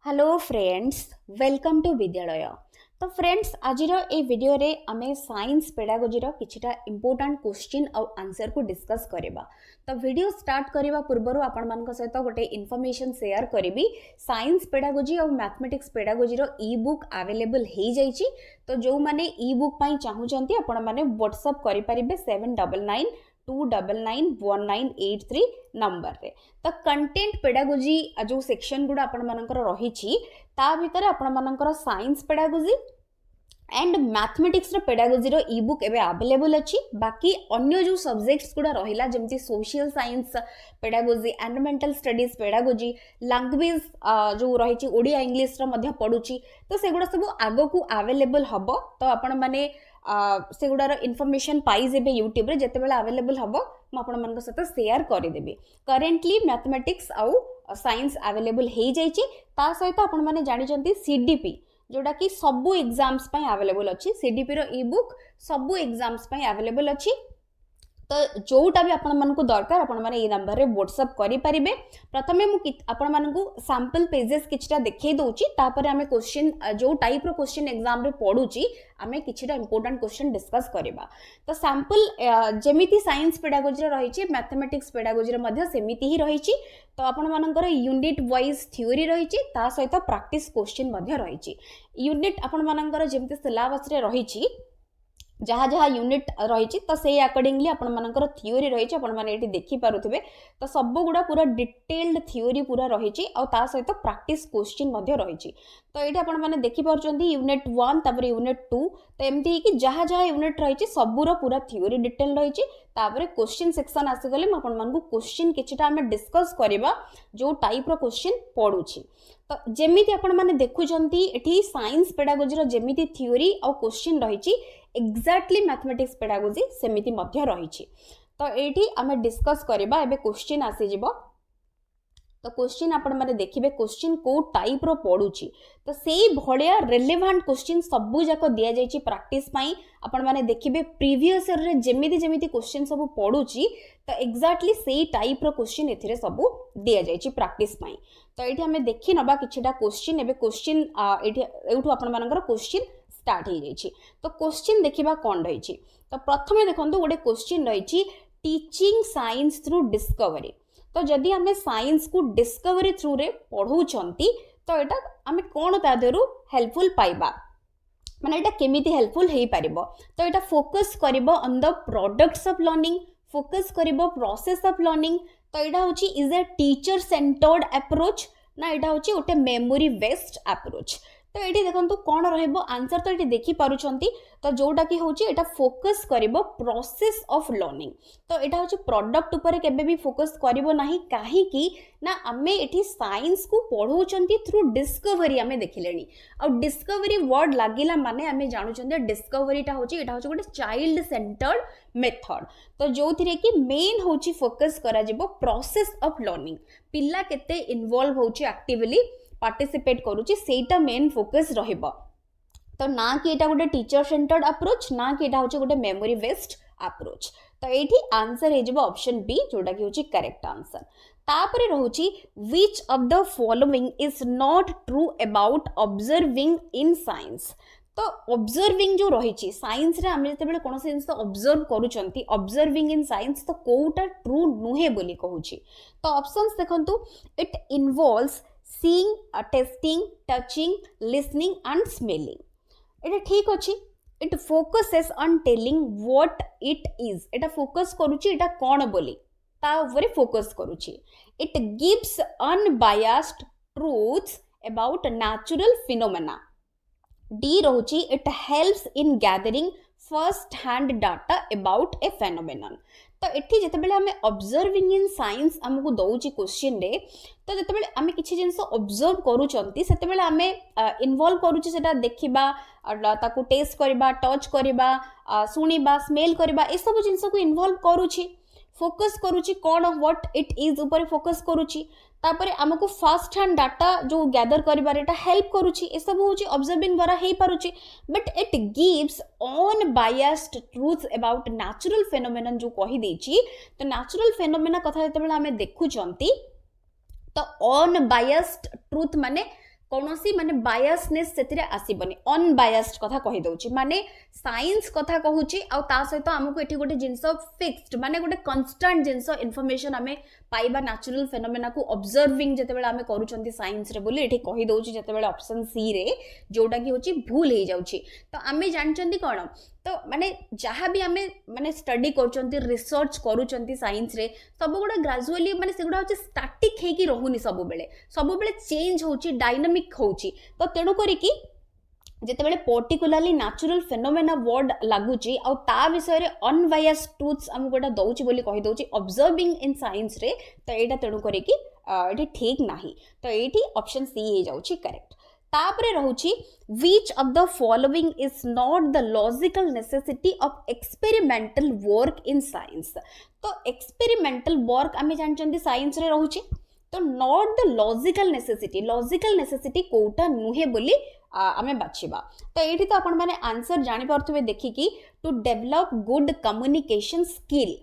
Hello friends, welcome to विद्यालय। तो friends, आज ए वीडियो रे आमे साइंस पेडागोजी रो किछिटा इंपोर्टेंट क्वेश्चन और आंसर को डिस्कस करिबा। तो वीडियो स्टार्ट करिबा पूर्वरु आपण मानक सहित गोटे इन्फॉर्मेशन शेयर करिबी। साइंस पेडागोजी और मैथमेटिक्स पेडागोजी रो ई बुक अवेलेबल हे जाइछि। तो जो माने ई बुक पई चाहूचंती आपण माने व्हाट्सएप करि परिबे 7992991983 नंबर रे। तो कंटेंट पेडागोजी जो सेक्शन गुड़ा आपण मानकर रही ता भितर आपण मानकर साइंस पेडागोजी एंड मैथमेटिक्स रो पेडागोजी रो ई बुक एबे अवेलेबल अछि। बाकी अन्य जो सब्जेक्ट्स गुड़ा रहिला जेमति social science pedagogy, environmental studies pedagogy, language जो रही ओडिया इंग्लिश रो मध्य पढुची, तो सेगुड़ा सब आगो को अवेलेबल हबो। तो आपण माने से गुडार इनफॉरमेशन पाइबे यूट्यूब रे जेते बेला अवेलेबल हबो म आपण मानक सहित शेयर कर देबी। करेंटली मैथमेटिक्स आउ साइंस अवेलेबल हे जाइछि। ता सहित आपण माने जानि जंती सीडीपी जोटा कि सबु एग्जाम्स पई अवेलेबल अछि। सीडीपी रो ई बुक सबु एग्जाम्स पई अवेलेबल अछि। तो जोटा भी आपण मानकु दरकार आपण माने ए नंबर रे व्हाट्सएप करि परिबे। प्रथमे मु आपण मानकु सैंपल पेजेस किछटा देखै दोउची, तापरे हमें क्वेश्चन जो टाइप रो क्वेश्चन एग्जाम रे पढुची हमें किछटा इंपोर्टेंट क्वेश्चन डिस्कस करबा। तो सैंपल जेमिति साइंस पेडागोजी रे रहिची, मैथमेटिक्स पेडागोजी रे मध्ये सेमिति ही रहिची। तो आपण मानकर यूनिट वाइज थ्योरी रहिची, ता सहित प्रैक्टिस क्वेश्चन मध्ये रहिची। यूनिट आपण मानकर जेमिति सिलेबस रे रहिची, जहाँ जहाँ यूनिट रही तो से अकॉर्डिंगली आपण मानकर थ्योरी रही आपण माने एटी देखि पारुथिबे। तो सब गुड़ा पूरा डिटेल्ड थ्योरी पूरा रही और ता सहित प्रैक्टिस क्वेश्चन मध्ये रही। तो ये आपण माने देखि पारुचंती यूनिट 1 तापर यूनिट 2। तो एमती कि जहाँ जहाँ यूनिट रही सबूर पूरा थ्योरी डिटेल रही। तापर क्वेश्चन सेक्शन आसीगले आपण मानकु क्वेश्चन किछटा हमें डिस्कस करबा जो टाइप रो क्वेश्चन पढुची। तो जेमिति आपण माने देखुचंती एठी साइंस पेडागोजी रो जेमिति थ्योरी और क्वेश्चन रही एक्जाक्टली मैथमेटिक्स पेडागोजी सेमिति मध्य रही। तो एठी आमे डिस्कस करबा। एबे क्वेश्चन आसी जिवो। तो क्वेश्चन आपण माने देखिबे क्वेश्चन को टाइप रो पढुची। तो सेही भलिया रिलेवेंट क्वेश्चन सबु जाको दिया जायछि प्रैक्टिस पई। आपण माने देखिबे प्रीवियस ईयर रे जेमिति जेमिति क्वेश्चन सब पढुची, तो एक्जाक्टली सेही टाइप रो क्वेश्चन एथिरे सबु दिया जायछि प्रैक्टिस पई। तो एठी हमें देखि नबा किछटा क्वेश्चन। एबे क्वेश्चन एठी एठु आपण मानकर क्वेश्चन स्टार्ट हो जाइछि। तो क्वेश्चन देखिबा कोन रहिछि। तो प्रथमे देखंतु गोटे क्वेश्चन रहिछि टीचिंग साइंस थ्रू डिस्कवरी। तो जदि हमें साइंस को डिस्कवरी थ्रू रे पढौचंती, तो एटा हमें कोन ता देरु हेल्पफुल पाइबा, माने एटा केमिति हेल्पफुल हेई परिबो। तो एटा फोकस करिबो on the products of learning, focus करिबो प्रोसेस ऑफ लर्निंग। तो एटा होची is a teacher centred approach ना एटा होची ओटे मेमोरी बेस्ड अप्रोच। तो ये देखो कौन रहिबो आंसर। तो ये देखि पारुचंती। तो जोटा कि होची एटा फोकस करिबो प्रोसेस ऑफ लर्निंग। तो एटा होची प्रोडक्ट ऊपर केबे भी फोकस करिबो नाही, काहे कि ना आमे एठी साइंस को पढौचंती थ्रू डिस्कवरी आमे देखिलेनी। और डिस्कवरी वर्ड लागिला माने आमे जानुचंती डिस्कवरीटा होची एटा होची गोटे चाइल्ड सेंटर्ड मेथड। तो जो थिरे कि मेन होची फोकस करा जिवो प्रोसेस ऑफ लर्निंग, पिल्ला केते इन्वॉल्व होची एक्टिवली पार्टिसिपेट करूची, सेटा मेन फोकस रहिबो। तो ना कि एटा गोटे टीचर सेंटर्ड अप्रोच, ना कि एटा होची गोटे मेमोरी बेस्ड अप्रोच। तो एठी आंसर हे जिवो ऑप्शन बी, जोटा कि होची करेक्ट आंसर। तापरे रहूची which of the following is not true about observing in science. तो ऑब्जर्विंग जो रही साइंस रे आमे जते कौन से जिनस ऑब्जर्व करूचंती, ऑब्जर्विंग इन साइंस, तो कोउटा ट्रू नुहे बोली कहूची। तो ऑप्शंस देखंतु it involves seeing, testing, touching, listening and smelling। एटा ठीक अछि। it focuses on telling what it is। Etah focus करूची एटा कोन बोली ता ऊपर फोकस करूची। it gives unbiased truths about natural phenomena। D रहूची it helps in gathering first hand data about a phenomenon। तो एठी जेतेबेले हमें ऑब्जर्विंग इन साइंस हमकु दउची क्वेश्चन रे, तो जेतेबेले हमें किछि जिंस ऑब्जर्व करूचंती सेतेबेले हमें इन्वॉल्व करूची सेटा देखिबा, ताकू टेस्ट करबा, टच करबा, सुनिबा, स्मेल करबा, ए सब जिंस को इन्वॉल्व करूची। फोकस करूची कोन व्हाट इट इज ऊपर फोकस करूची। तापरे हमकु फर्स्ट हैंड डाटा जो गैदर करिबार एटा हेल्प करूची। ए सब होची ऑब्जर्विंग द्वारा हेई पारुची। But it gives unbiased truths about natural phenomenon जो कहि देची। तो नेचुरल फेनोमेना कथा जेतेबेले हमें देखुचंती, तो अनबायस्ड ट्रूथ माने कौनसी माने बायसनेस से आसबनी अनबायस्ड कथा कही दउची माने साइंस कथा कहूची आ ता सहित हमको एठी गोटे जिंस फिक्स्ड माने गोटे कांस्टेंट जिंस इन्फॉर्मेशन आमे पाइबा नेचुरल फेनोमेना को ऑब्जर्विंग जतेबेले आमे करूचंती साइंस रे बोली एठी कही दउची जतेबेले ऑप्शन सी रे जोटा की होची भूल हे जाउची तो आमे जानचंती कोन तो माने जहाँ भी आमे माने स्टडी करचंती रिसर्च करूचंती साइंस रे सब गुडा ग्रेजुअली माने सेगुडा होची स्टैटिक हे की रहूनी सब बेले चेंज होची डायनामिक होची तो तेणु करी कि जेतेबेले पर्टिकुलरली नेचुरल फेनोमेना वर्ड लागुची आ ता विषय रे अनबायस्ड ट्रुथ्स हम गोटा दउची बोली कहि दउची ऑब्जर्विंग इन साइंस रे तो एटा तेणु करी कि एठी ठीक नाही तो एठी ऑप्शन सी हे जाउची करेक्ट तापरे रहउची which of the following is not the logical necessity of experimental work in science तो experimental work आमे जानचंती साइंस रे रहउची तो नॉट द लॉजिकल नेसेसिटी कोटा नुहे बोली आमे बाछिबा तो एठी तो आपण माने आंसर जानि परथबे देखि कि to develop good communication skill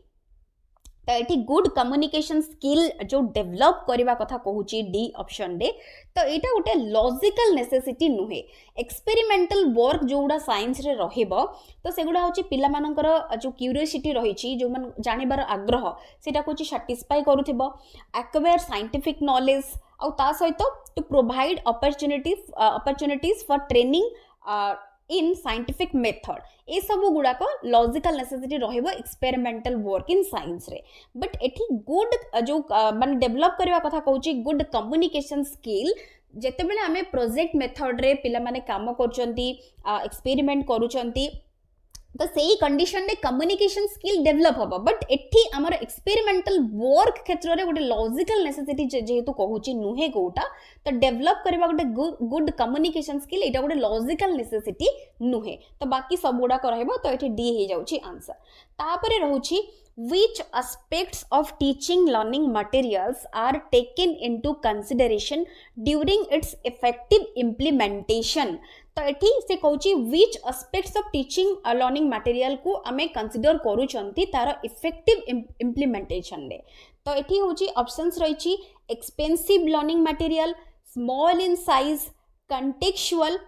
तो ये गुड कम्युनिकेशन स्किल जो डेवलप करने कथा कहूची डी ऑप्शन डे तो यहाँ गोटे लॉजिकल नेसेसिटी नुहे एक्सपेरिमेंटल वर्क जो गुड़ा साइंस रे रहिबो तो सेगुड़ा होची पिला मानकर जो क्यूरियोसिटी रही जो मन जानिबार आग्रह सेटा को सैटिस्फाई करूथिबो एक्वायर साइंटिफिक नॉलेज आ ता सहित to provide opportunities for training in scientific method ए सब गुड़ाक लॉजिकल नेसेसिटी रहिबो एक्सपेरिमेंटल वर्क इन साइंस रे बट एठी गुड जो माने डेवलप करबा कथा कहूची गुड कम्युनिकेशन स्किल जेतेबेले आमे प्रोजेक्ट मेथड रे पिला माने काम करचंती एक्सपेरिमेंट करूचंती तो सही कंडीशन में कम्युनिकेशन स्किल डेवलप हम बट एठी आमर एक्सपेरिमेंटल वर्क क्षेत्र में गोटे लॉजिकल नेसेसिटी जेहेतु कहूची नुहे कोटा तो डेवलप करबा गोटे गुड कम्युनिकेशन स्किल एटा गोटे लॉजिकल नेसेसिटी नुहे तो बाकी सब गुडा रहइबो तो एठी डी हे जाउची आंसर तापरे रहउची which aspects of teaching learning materials are taken into consideration during its effective implementation तो एठी से कहूची which aspects of teaching learning material को आमे कंसीडर करूचंती तार इफेक्टिव इम्प्लीमेंटेशन रे तो एठी होची ऑप्शंस रहिची expensive learning material small in size contextual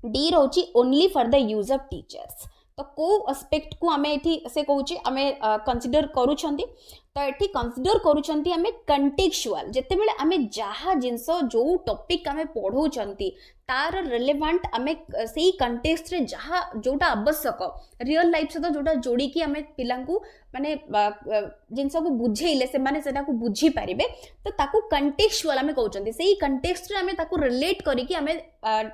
D रहउची only for the use of teachers तो को एस्पेक्ट को आमे एठी से कहूची आमे कंसीडर करूछंती तो एठी कंसीडर करूछंती आमे कंटेक्चुअल जेते बेले आमे जहा जिंस जो टॉपिक आमे पढौछंती तार रिलेवेंट आमे सेही कंटेक्स्ट रे जहा जोटा आवश्यक रियल लाइफ से तो जोटा जोड़ी की आमे पिलांकू माने जिंस को बुझेइले से माने सेटा को बुझी पारिबे तो ताकू कंटेक्चुअल आमे कहउछंती सेही कंटेक्स्ट रे आमे ताकू रिलेट करी कि आमे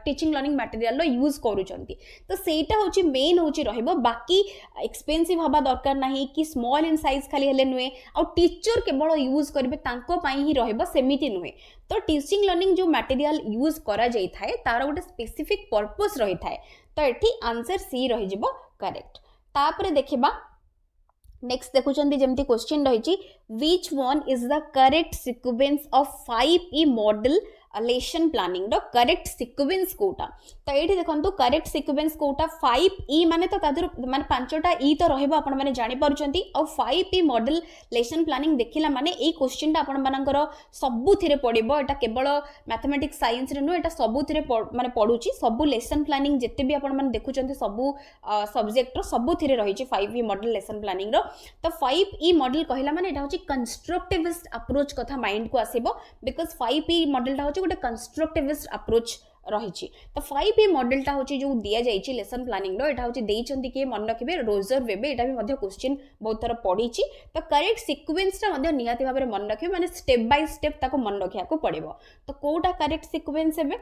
टीचिंग लर्निंग मटेरियल रो यूज करूछंती तो सेटा होची मेन होची रहइबो बाकी एक्सपेंसिव हबा दरकार नाही कि स्मॉल इन साइज खाली हेले नुए आ टीचर केवल यूज करिवे तांको पई ही रहइबो सेमिति नुए तो टीचिंग लर्निंग जो मटेरियल यूज करा जाई थाए तार गोटे स्पेसिफिक पर्पस रही थाए तो एठी आंसर सी रही जिवो करेक्ट तापरे देखिबा नेक्स्ट देखुचंदी जेमती क्वेश्चन रही which one is the correct sequence of 5E model lesson planning रो करेक्ट सीक्वेंस कोटा तो ये देखो करेक्ट सीक्वेंस कोटा 5E माने तो तादर माने 5टा ई तो रहइबो आपण माने जानि पारुचंती और 5E मॉडल लेसन प्लानिंग देखिला माने ए क्वेश्चन ता आपण मानकर सबु थिरे पडिबो एटा केवल मैथमेटिक्स साइंस रे नो एटा सबु थिरे माने पडुची सबु लेसन प्लानिंग जत्ते भी आपण माने देखुचंती सबु सब्जेक्ट रो सबु थिरे रहिची 5E मॉडल लेसन प्लानिंग रो तो 5E मॉडल कहिला माने एटा होची कंस्ट्रक्टिविस्ट अप्रोच कथा माइंड को आसीबो बिकॉज़ 5E मॉडल ता गोटे कंस्ट्रक्टिविस्ट अप्रोच रही तो 5E मॉडल टा होची जो दिया जाइए लेसन प्लानिंग रो एटा होची देइचंती के मन रखिबे रोजर वेबे एटा भी मध्ये क्वेश्चन बहुत थर पढीची तो करेक्ट सीक्वेंस टा मध्ये निहाती भाबरे मन रखिबे माने स्टेप बाय स्टेप ताको मन रखिया को पड़िबो तो कोटा करेक्ट सीक्वेंस हेबे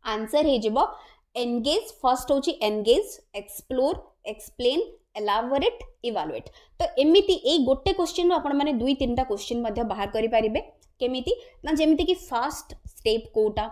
आंसर हे जिवो एंगेज फर्स्ट होची engage explore explain elaborate evaluate तो एमिति ए गोटे क्वेश्चन रो आपण माने दुई तीनटा क्वेश्चन मध्ये बाहर करि पारिबे केमिति ना जेमिति कि फर्स्ट स्टेप कोटा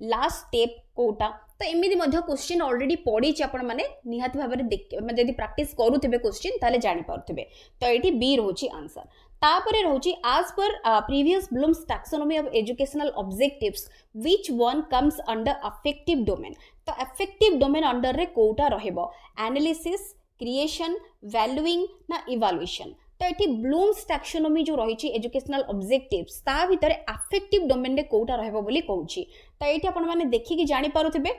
लास्ट स्टेप कोटा तो एमिति मध्ये क्वेश्चन ऑलरेडी पढ़ी आपण माने निहात भाबरे जदि प्रैक्टिस करूथिबे क्वेश्चन ताले जानि पारुथिबे तो एठी बी रहउची आंसर तापरे रहउची as per previous Bloom's taxonomy of educational objectives which one comes under affective domain तो अफेक्टिव डोमेन अंडर रे कोटा रहइबो एनालिसिस क्रिएशन वैल्यूइंग ना इवैल्यूएशन तो ये ब्लूम्स टैक्सोनॉमी जो रही एजुकेशनल ऑब्जेक्टिव्स ता भितर अफेक्टिव डोमेन रे कोटा रहबो बोली कहूची तो ये आपण माने देखिकी जानि पारुथिबे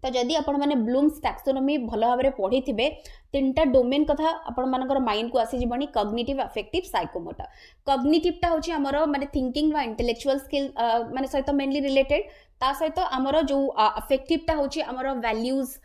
तो जदि आपण माने ब्लूम्स टैक्सोनॉमी भल भाव में पढ़ी थे तीनटा डोमेन कथा आपण मानकर माइंड को आसीजी कॉग्निटिव अफेक्टिव साइकोमोटर कॉग्निटिवटा होची हमरो माने थिंकिंग वा इंटेलेक्चुअल स्किल माने सहित मेनली रिलेटेड ता सहित हमरो जो अफेक्टिवटा होची हमरो वैल्यूज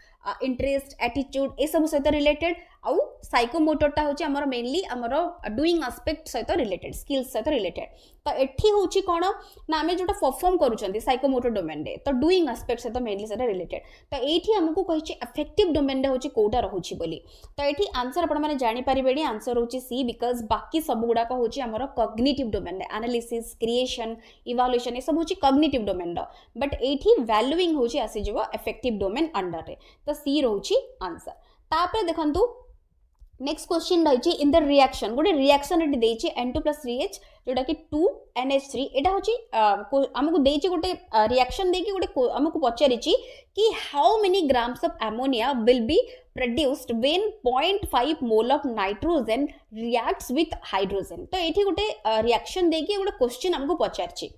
इंटरेस्ट एटीट्यूड ए सब सहित रिलेटेड आउ साइकोमोटरटा होची हमरो मेनली हमरो डूइंग एस्पेक्ट सहित रिलेटेड स्किल्स सहित रिलेटेड तो एठी होची कोन ना हमें जोटा परफॉर्म करूछंती साइकोमोटर डोमेन रे तो डूइंग एस्पेक्ट सहित मेनली सहित रिलेटेड तो एठी हमकु कहिछि अफेक्टिव डोमेन रे होची कोटा रहूची बोली तो एठी आंसर आपण माने जानि परिबेनी आंसर होची सी बिकॉज बाकी सब गुडा को होची हमरो कॉग्निटिव डोमेन रे एनालिसिस क्रिएशन इवैल्यूएशन ए सब होची कॉग्निटिव डोमेन रो बट एठी वैल्यूइंग होची आसी जबो अफेक्टिव डोमेन अंडर रे तो सी रहूची आंसर तापर देखंतु नेक्स्ट क्वेश्चन रही इन द रिएक्शन गोटे रिएक्शन ये देछि N2+3H जोटा कि 2NH3 एटा होछि हमकु देछि गोटे रिएक्शन देकी गोटे हमकु पचारि कि how many grams of ammonia will be produced when 0.5 mole of nitrogen reacts with hydrogen तो एठी गोटे रिएक्शन देकी गोटे क्वेश्चन हमकु पचारछि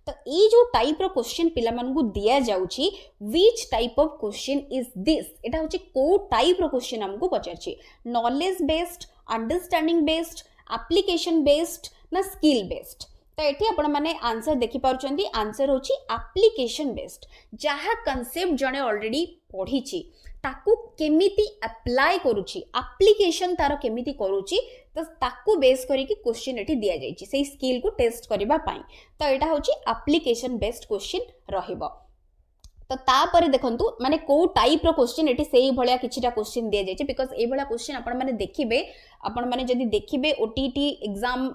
तो ये जो टाइप रो क्वेश्चन पिला मानकु दिया जाउछि which type of question is this एटा होछि को टाइप रो क्वेश्चन हमकु पचारछि knowledge based understanding based application based ना स्किल बेस्ड तो ये आपण माने आंसर देखि पारुचंती आंसर होची एप्लीकेशन बेस्ड जहा कांसेप्ट जणे ऑलरेडी पढिची ताकू केमिति अप्लाई करूची एप्लीकेशन तार केमिति करूची तो ताकू बेस करी कि क्वेश्चन एठी दिया जाईची सेही स्किल को टेस्ट करबा पाई तो एटा होची एप्लीकेशन बेस्ड क्वेश्चन रहिबो तो तापर देखंतु माने को टाइप रो क्वेश्चन एठी सेही भलिया किछिटा क्वेश्चन दिया जाईची बिकॉज़ ए भलिया क्वेश्चन आपण माने देखिबे आपण माने जदी देखिबे ओटीटी एग्जाम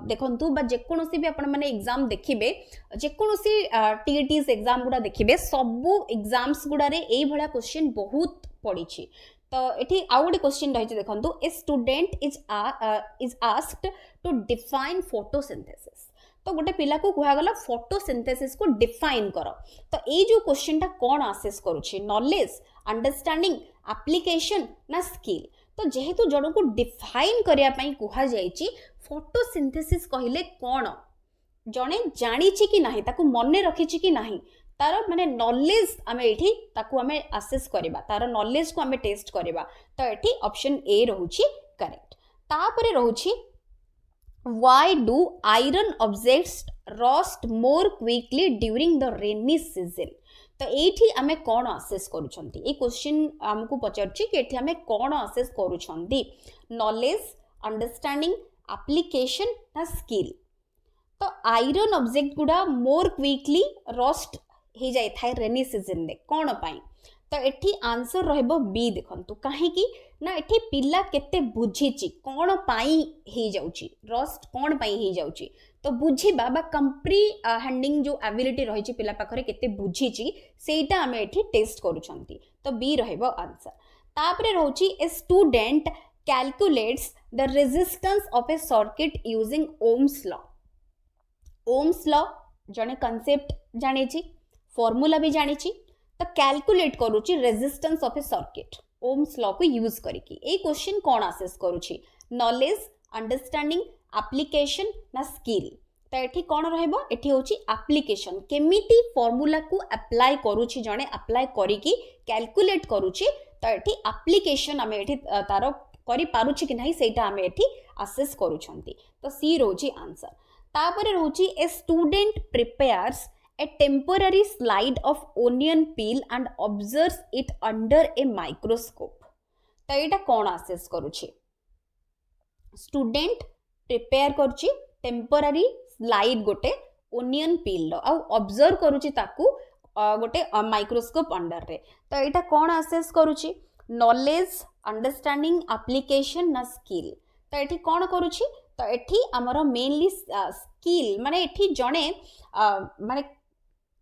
देखंतु बा जेकोनोसी भी आपण माने एग्जाम देखिबे जेकोनोसी टीईटीस एग्जाम गुडा देखिबे सबु एग्जाम्स गुडा रे ए भलिया क्वेश्चन बहुत पड़ीची तो एठी आउ गोटे क्वेश्चन रहिছে देखंतु a student is asked to define photosynthesis तो गोटे पिला को कहगला फोटोसिंथेसिस को डिफाइन कर तो ये जो क्वेश्चन टा कौन आसेस करुछि नॉलेज अंडरस्टैंडिंग एप्लीकेशन ना स्किल तो जेहेतु जन को डिफाइन करिया पई कहा जाईची फोटोसिंथेसिस कहिले कौन जने जानिछि कि नाही ताकू मने रखिछि कि नाही तार माने नॉलेज आमे एठी ताकू आमे असेस करबा तार नॉलेज को आमे टेस्ट करबा तो एठी ऑप्शन ए रहूछि करेक्ट तापरे रहूछि why do iron objects rust more quickly during the rainy season तो एठी आमे कोन असेस करूछंती ए क्वेश्चन हमकु पचारछि कि एठी आमे कोन असेस करूछंती नॉलेज अंडरस्टैंडिंग एप्लीकेशन ना स्किल तो आयरन ऑब्जेक्ट गुडा मोर क्विकली रस्ट हे जाय थाय रेनी सीजन रे कोन पाई तो एठी आंसर रहबो बी देखंतु काहे कि ना एठी पिल्ला केते बुझिची कोन पाई हे जाउची रस्ट कोन पाई हे जाउची तो बुझिबा बा कंप्रीहेंडिंग जो एबिलिटी रहिची पिल्ला पाखरे केते बुझिची सेटा हमें एठी टेस्ट करूछंती तो बी रहबो आंसर तापरे रहउची a student calculates the resistance of a circuit using Ohm's law जने कांसेप्ट जानिची फार्मूला भी जानिची तो कैलकुलेट करूची resistance of a circuit Ohm's law को यूज करिकी ए क्वेश्चन कोन असेस करूची नॉलेज अंडरस्टैंडिंग एप्लीकेशन ना स्किल तो एठी कोन रहबो एठी होची एप्लीकेशन केमिति फार्मूला को अप्लाई करूची जने अप्लाई करिकी कैलकुलेट करूची तो एठी एप्लीकेशन हमें एठी तारो करि पारुची कि नाही सेटा हमें एठी असेस करूछंती तो सी रोची आंसर तापरे रोची a student prepares a temporary slide of onion peel and observes it under a microscope तो एटा कोन असेस करूची स्टूडेंट प्रिपेयर करूची टेम्पररी स्लाइड गोटे ओनियन पील रो आ ऑब्जर्व करूची ताकू गोटे माइक्रोस्कोप अंडर रे तो एटा कोन असेस करूची नॉलेज अंडरस्टैंडिंग एप्लीकेशन ना स्किल तो एठी कोन करूची तो एठी हमर मेनली स्किल माने एठी जणे माने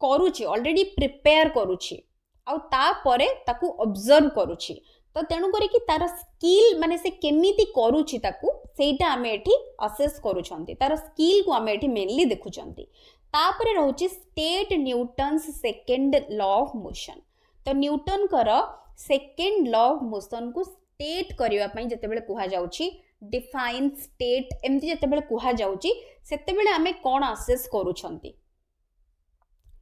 करूची ऑलरेडी प्रिपेयर करूची आ तापरे ताकू ऑब्जर्व करूची तो तेणु करी कि तार स्किल माने से केमिति करूची ताकू सेटा हमें एठी असेस करूछंती तार स्किल को हमें एठी मेनली देखुछंती तापरे रहउची state Newton's second law of motion तो न्यूटन कर सेकंड लॉ ऑफ मोशन को स्टेट करिवा पई जते बेले कुहा जाउची डिफाइन स्टेट एमती जेतेबेले कुहा जाउची सेतेबेले आमे कोन असेस करूछंती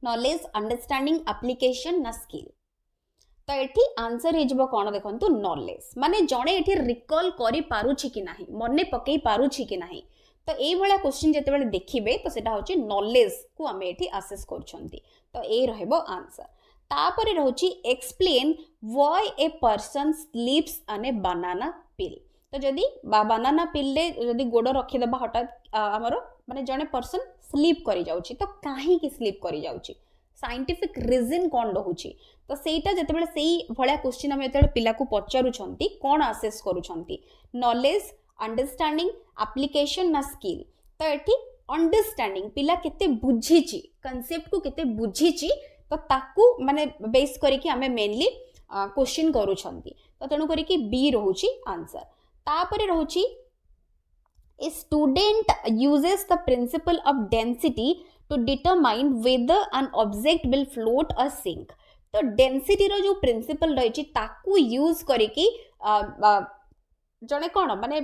नॉलेज अंडरस्टैंडिंग एप्लीकेशन ना स्किल तो एठी आंसर हे जबो कोन देखंतु नॉलेज माने जणे एठी रिकॉल करि पारुछि कि नाही मने पकई पारुछि कि नाही तो एई भला क्वेश्चन जेतेबेले देखिबे तो सेटा होची नॉलेज को आमे एठी असेस करछंती तो ए रहबो आंसर तापरे रहउची explain why a person slips on a banana peel तो जदि बनाना पिल ले जदि गोड़ रखी दबा हठात हमरो माने जणे पर्सन स्लीप करि जाउची तो काहे की स्लीप करि जाउची साइंटिफिक रीजन कोन रहउची तो सेटा जेतेबेले सेई भला क्वेश्चन हम जेतेबेले पिला को पचारुछंती कोन असेस करूछंती नॉलेज अंडरस्टैंडिंग एप्लीकेशन ना स्किल तो एठी अंडरस्टैंडिंग पिला केते बुझीची कांसेप्ट को केते बुझीची तो ताकू माने बेस करिकि हमें मेनली क्वेश्चन करूछंती तो तेनु करिकि बी रहउची आंसर तापरे रहउची a student uses the principle of density to determine whether an object will float or sink तो डेंसिटी रो जो प्रिंसिपल रही ताकू यूज करिकि जने कोन माने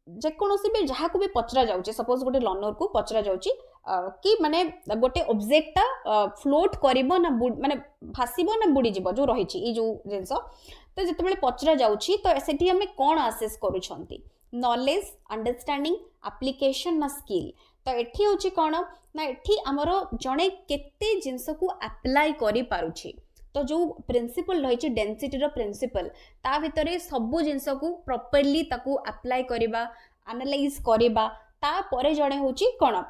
जेकोसी भी जहाँ को भी पचरा जाउची सपोज गोटे लर्नर को पचरा जाउची कि माने गोटे ऑब्जेक्टटा फ्लोट करिवो ना माने भासीबो ना बुडी जीवो जो रहिची ई जो जिंस तो जेतेबेले पचरा जाउची तो सेठी हमें कोन असेस करूछंती नॉलेज अंडरस्टैंडिंग एप्लीकेशन ना स्किल तो एठी होची कोन ना एठी हमरो जणे केते जिंस को अप्लाई करि पारुची तो जो प्रिंसिपल रही डेंसिटी रो प्रिंसिपल ता भितरे सबु जिंस को प्रॉपर्ली ताकू अप्लाई करिबा एनालाइज करिबा ता परे जणे होची कोन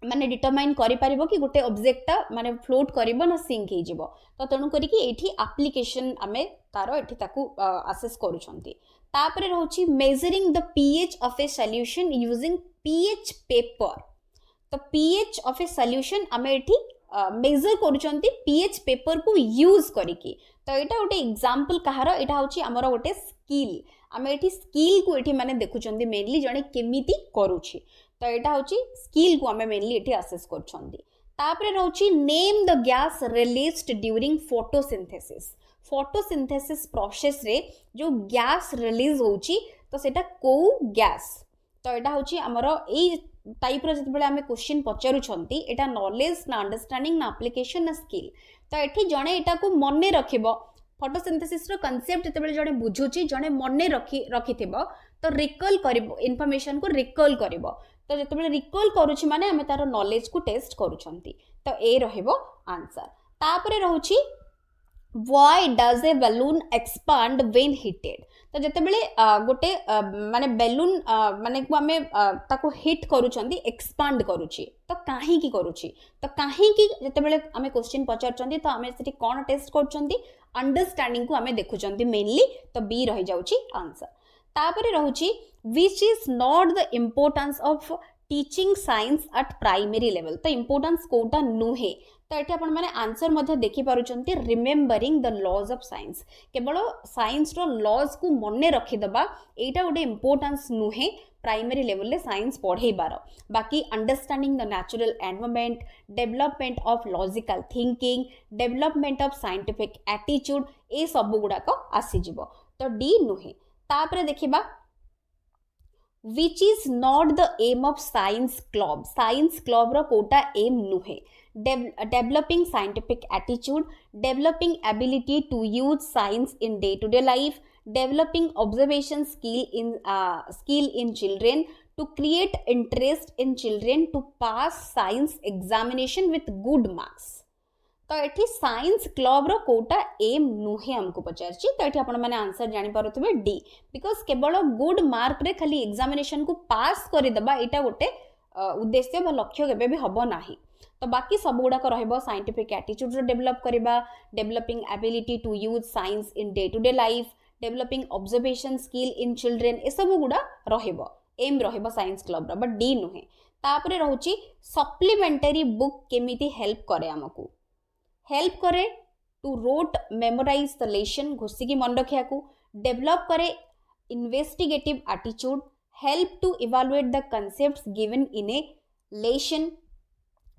माने डिटरमाइन करि परिबो कि गोटे ऑब्जेक्टटा माने फ्लोट करिवो ना सिंक हे जिवो तो तणु करी कि एठी एप्लीकेशन हमें तारो एठी ताकू असेस करूछंती तापरे रहउची measuring the pH of a solution using pH paper तो पीएच ऑफ ए सॉल्यूशन हमें एठी मेजर करूछंती पीएच पेपर को यूज करिकी तो एटा गोटे एग्जांपल कहारो एटा होची हमरो गोटे स्किल हमें एठी स्किल को एठी माने देखुछंती मेनली जणे केमिति करूची तो एटा होची स्किल को हमें मेनली एठी असेस करछंती तापरे रहउची name the gas released during photosynthesis process रे जो गैस रिलीज होची तो सेटा को गैस तो एटा होची हमरो एई टाइप रो जतबेले हमें क्वेश्चन पचारुछंती एटा नॉलेज ना अंडरस्टैंडिंग ना एप्लीकेशन ना स्किल तो एठी जणे एटा को मने रखिबो फोटोसिंथेसिस रो कांसेप्ट जतबेले जणे बुझुची जणे मने रखिथिबो तो रिकॉल करिबो इन्फॉर्मेशन को रिकॉल करिबो तो जतबेले रिकॉल करूची माने हमें तारो नॉलेज को टेस्ट करूछंती तो ए रहइबो आंसर तापरे रहउची why does a balloon expand when heated तो जतेबेले गोटे माने बेलून माने को हमें ताको हिट करूछंती एक्सपांड करूची तो काहे की करूची तो काहे की जतेबेले हमें क्वेश्चन पचारछंती तो हमें सेठी कोन टेस्ट करछंती अंडरस्टैंडिंग को हमें देखुछंती मेनली तो बी रहि जाउची आंसर तापरे रहउची which is not the importance of teaching science at primary level तो इंपोर्टेंस कोटा नुहे तो ये आपण माने आंसर मध्ये देखि पारुचंती remembering the laws of science केवल साइंस रो लॉज को मने रखि दबा एटा गोटे इंपोर्टेंस नुहे प्राइमरी लेवल ले साइंस पढ़े बार बाकी understanding the natural environment development of logical thinking development of scientific attitude ए सब गुडाक आसी जिवो तो डी नुहे तापरे देखिबा which is not the aim of science club ro Kota aim नुहे developing scientific attitude developing ability to use science in day to day life developing observation skill in children to create interest in children to pass science examination with good marks तो एठी science club रो Kota M नुहे हमको पचारची तो एठी आपण माने answer जानि पारुथबे D because केवल गुड मार्क रे खाली एग्जामिनेशन को पास करि दबा एटा गोटे उद्देश्य बा लक्ष्य केबे भी हबो नाही तो बाकी सब गुडा को रहबो साइंटिफिक एटीट्यूड रो डेवलप करबा developing ability to use science in day to day life developing observation skill in children ए सब गुडा रहबो एम रहबो साइंस क्लब रो बट डी नुहे तापरे रहउची सप्लीमेंटरी बुक केमिति हेल्प करे हमकू हेल्प करे to rote memorize the lesson घोषी की मन रखिया को डेवलप करे investigative attitude help to evaluate the concepts given in a lesson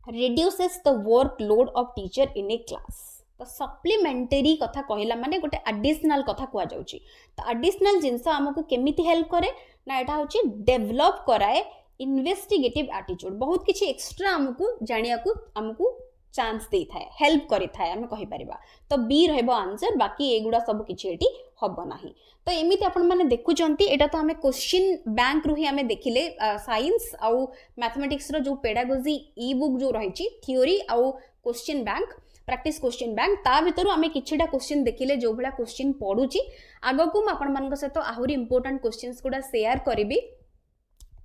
reduces the workload of teacher in A class तो सप्लीमेंटरी कथा कहला माने गोटे एडिशनल कथा कुआ जाउची तो एडिशनल जिंस हमको केमिति हेल्प करे ना एटा होची डेवलप कराए इन्वेस्टिगेटिव एटीट्यूड बहुत किछि एक्स्ट्रा हमकु जानिया को हमकु चांस दे थाए हेल्प करि थाए हम कहि परिबा तो बी रहबो आंसर बाकी एगुडा सब किछि एटी हबो नाही तो एमिति आपण माने देखु जंती एटा तो हमें क्वेश्चन बैंक रु ही हमें देखिले साइंस आउ मैथमेटिक्स रो जो पेडागोजी ई बुक जो रहिछि थ्योरी आउ question bank practice question bank ता भितरु हमें किछिटा क्वेश्चन देखिले जो भला क्वेश्चन पढुछि आगो को आपण मानक सहित आहुरी इंपोर्टेंट क्वेश्चंस गुडा शेयर करबी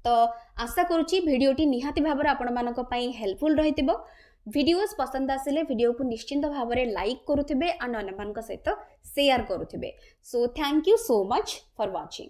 तो आशा करूची भिडियोटी निहाती भाबरे आपण मानक पई हेल्पफुल रहितिबो वीडियोस पसंद आसिले वीडियो को निश्चिंत भाबरे लाइक करूथिबे आ अन्य मानक सहित शेयर करूथिबे so thank you so much for watching.